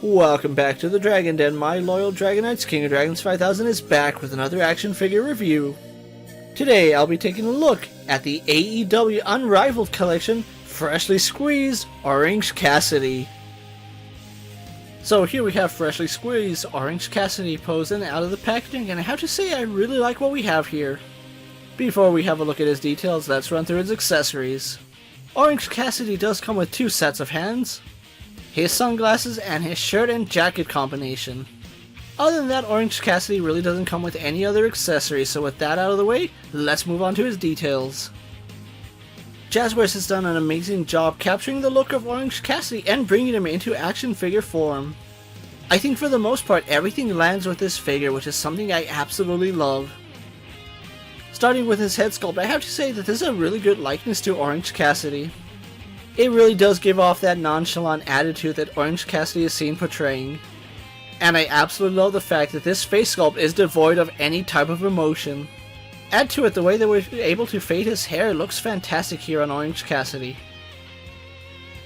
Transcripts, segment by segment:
Welcome back to the Dragon Den. My loyal Dragonites, King of Dragons 5000 is back with another action figure review. Today I'll be taking a look at the AEW Unrivaled collection, freshly squeezed Orange Cassidy. So here we have freshly squeezed Orange Cassidy posing out of the packaging, and I have to say I really like what we have here. Before we have a look at his details, let's run through his accessories. Orange Cassidy does come with two sets of hands, his sunglasses, and his shirt and jacket combination. Other than that, Orange Cassidy really doesn't come with any other accessories, so with that out of the way, let's move on to his details. Jazzwares has done an amazing job capturing the look of Orange Cassidy and bringing him into action figure form. I think for the most part everything lands with this figure, which is something I absolutely love. Starting with his head sculpt, I have to say that this is a really good likeness to Orange Cassidy. It really does give off that nonchalant attitude that Orange Cassidy is seen portraying. And I absolutely love the fact that this face sculpt is devoid of any type of emotion. Add to it the way they were able to fade his hair looks fantastic here on Orange Cassidy.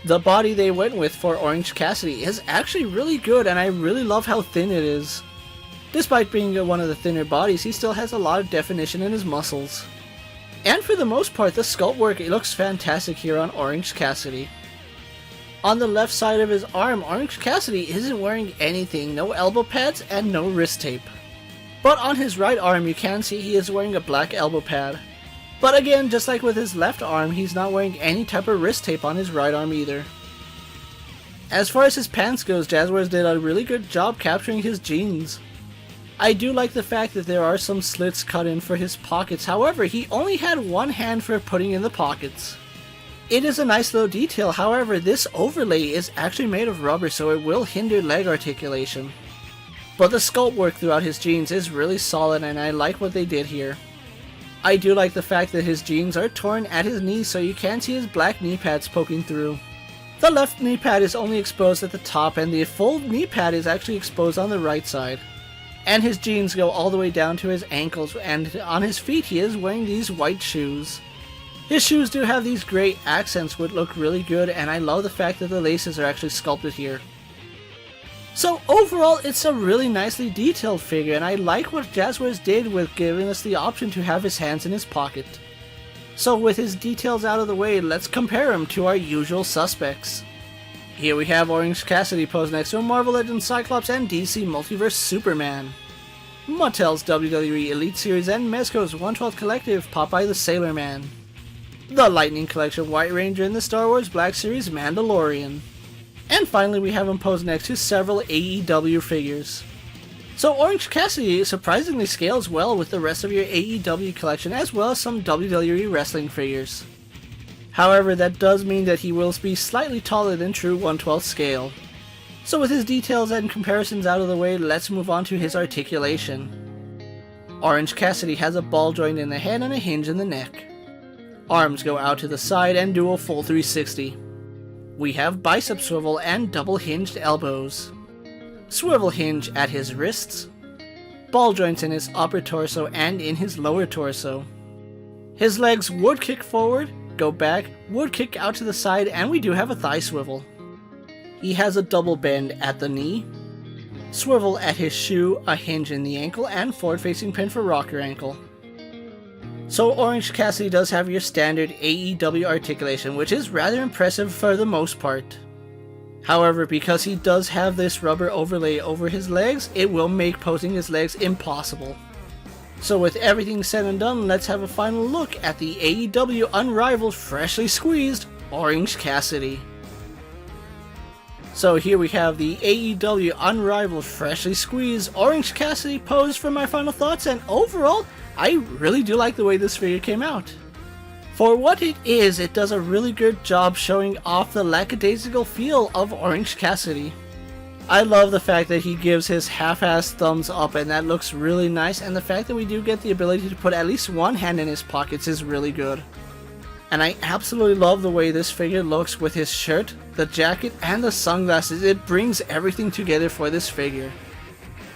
The body they went with for Orange Cassidy is actually really good, and I really love how thin it is. Despite being one of the thinner bodies, he still has a lot of definition in his muscles. And for the most part, the sculpt work looks fantastic here on Orange Cassidy. On the left side of his arm, Orange Cassidy isn't wearing anything, no elbow pads and no wrist tape. But on his right arm you can see he is wearing a black elbow pad. But again, just like with his left arm, he's not wearing any type of wrist tape on his right arm either. As far as his pants goes, Jazzwares did a really good job capturing his jeans. I do like the fact that there are some slits cut in for his pockets, however he only had one hand for putting in the pockets. It is a nice little detail, however this overlay is actually made of rubber, so it will hinder leg articulation. But the sculpt work throughout his jeans is really solid, and I like what they did here. I do like the fact that his jeans are torn at his knees, so you can see his black knee pads poking through. The left knee pad is only exposed at the top, and the full knee pad is actually exposed on the right side. And his jeans go all the way down to his ankles, and on his feet he is wearing these white shoes. His shoes do have these gray accents which look really good, and I love the fact that the laces are actually sculpted here. So overall, it's a really nicely detailed figure, and I like what Jazzwares did with giving us the option to have his hands in his pocket. So with his details out of the way, let's compare him to our usual suspects. Here we have Orange Cassidy posed next to Marvel Legends Cyclops and DC Multiverse Superman. Mattel's WWE Elite Series and Mezco's 1/12 Collective Popeye the Sailor Man. The Lightning Collection White Ranger in the Star Wars Black Series Mandalorian. And finally we have him posed next to several AEW figures. So Orange Cassidy surprisingly scales well with the rest of your AEW collection, as well as some WWE wrestling figures. However, that does mean that he will be slightly taller than true 1/12 scale. So with his details and comparisons out of the way, let's move on to his articulation. Orange Cassidy has a ball joint in the head and a hinge in the neck. Arms go out to the side and do a full 360. We have bicep swivel and double hinged elbows. Swivel hinge at his wrists. Ball joints in his upper torso and in his lower torso. His legs would kick forward, go back, would kick out to the side, and we do have a thigh swivel. He has a double bend at the knee, swivel at his shoe, a hinge in the ankle, and forward facing pin for rocker ankle. So Orange Cassidy does have your standard AEW articulation, which is rather impressive for the most part. However, because he does have this rubber overlay over his legs, it will make posing his legs impossible. So with everything said and done, let's have a final look at the AEW Unrivaled freshly squeezed Orange Cassidy. So here we have the AEW Unrivaled freshly squeezed Orange Cassidy posed for my final thoughts, and overall, I really do like the way this figure came out. For what it is, it does a really good job showing off the lackadaisical feel of Orange Cassidy. I love the fact that he gives his half-assed thumbs up, and that looks really nice, and the fact that we do get the ability to put at least one hand in his pockets is really good. And I absolutely love the way this figure looks with his shirt, the jacket, and the sunglasses. It brings everything together for this figure.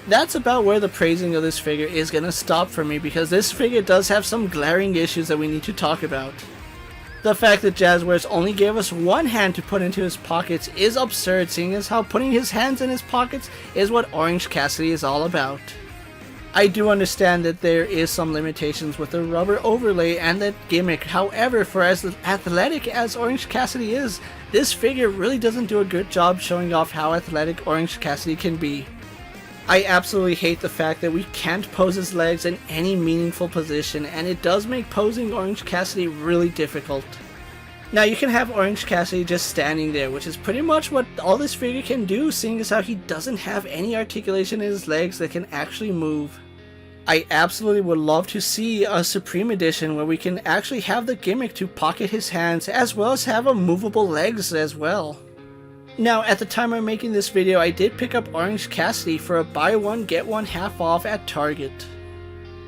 That's about where the praising of this figure is going to stop for me, because this figure does have some glaring issues that we need to talk about. The fact that Jazzwares only gave us one hand to put into his pockets is absurd, seeing as how putting his hands in his pockets is what Orange Cassidy is all about. I do understand that there is some limitations with the rubber overlay and that gimmick, however, for as athletic as Orange Cassidy is, this figure really doesn't do a good job showing off how athletic Orange Cassidy can be. I absolutely hate the fact that we can't pose his legs in any meaningful position, and it does make posing Orange Cassidy really difficult. Now you can have Orange Cassidy just standing there, which is pretty much what all this figure can do, seeing as how he doesn't have any articulation in his legs that can actually move. I absolutely would love to see a Supreme Edition where we can actually have the gimmick to pocket his hands, as well as have a movable legs as well. Now, at the time I'm making this video, I did pick up Orange Cassidy for a buy one get one half off at Target.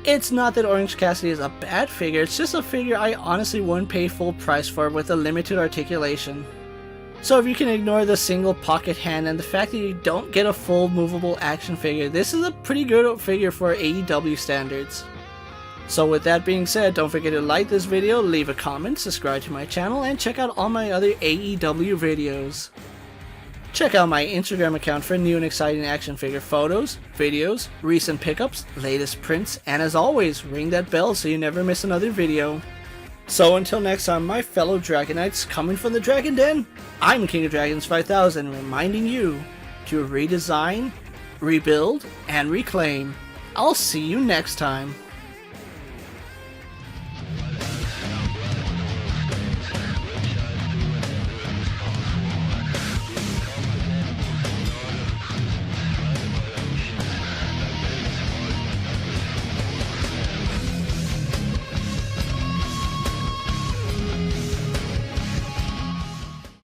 It's not that Orange Cassidy is a bad figure, it's just a figure I honestly wouldn't pay full price for with a limited articulation. So if you can ignore the single pocket hand and the fact that you don't get a full movable action figure, this is a pretty good figure for AEW standards. So with that being said, don't forget to like this video, leave a comment, subscribe to my channel, and check out all my other AEW videos. Check out my Instagram account for new and exciting action figure photos, videos, recent pickups, latest prints, and as always, ring that bell so you never miss another video. So until next time, my fellow Dragonites coming from the Dragon Den, I'm King of Dragons 5000 reminding you to redesign, rebuild, and reclaim. I'll see you next time.